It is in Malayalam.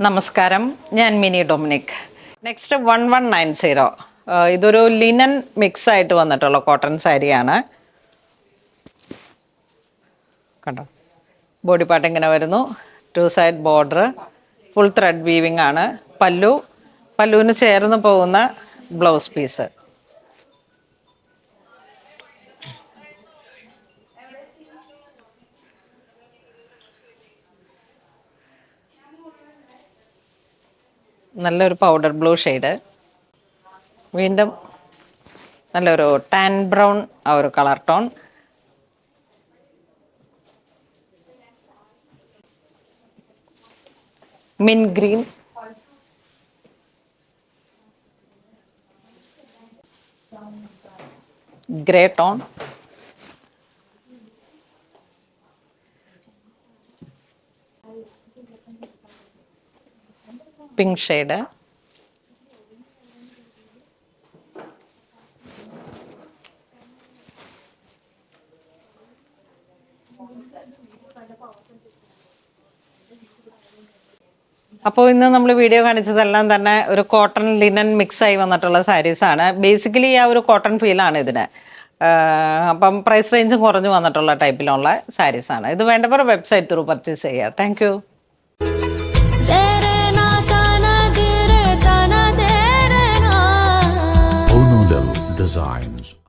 നമസ്കാരം, ഞാൻ മിനി ഡൊമിനിക്. നെക്സ്റ്റ് 1190. ഇതൊരു ലിനൻ മിക്സ് ആയിട്ട് വന്നിട്ടുള്ള കോട്ടൺ സാരിയാണ്. കണ്ടോ, ബോഡി പാർട്ട് ഇങ്ങനെ വരുന്നു. 2 side border, full thread weaving ആണ്. പല്ലുവിന് ചേർന്ന് പോകുന്ന ബ്ലൗസ് പീസ്. നല്ലൊരു പൗഡർ ബ്ലൂ ഷെയ്ഡ്, വീണ്ടും നല്ലൊരു ടാൻ ബ്രൗൺ ആ ഒരു കളർ ടോൺ, മിൻ green, grey tone, pink shade, അപ്പോൾ ഇന്ന് നമ്മൾ വീഡിയോ കാണിച്ചതെല്ലാം തന്നെ ഒരു കോട്ടൺ ലിനൻ മിക്സ് ആയി വന്നിട്ടുള്ള സാരീസാണ്. ബേസിക്കലി ആ ഒരു കോട്ടൺ ഫീലാണ് ഇതിന്. അപ്പം പ്രൈസ് റേഞ്ചും കുറഞ്ഞു വന്നിട്ടുള്ള ടൈപ്പിലുള്ള സാരീസാണ്. ഇത് വേണ്ടവർ വെബ്സൈറ്റ് ത്രൂ പർച്ചേസ് ചെയ്യുക. Thank you. Designs.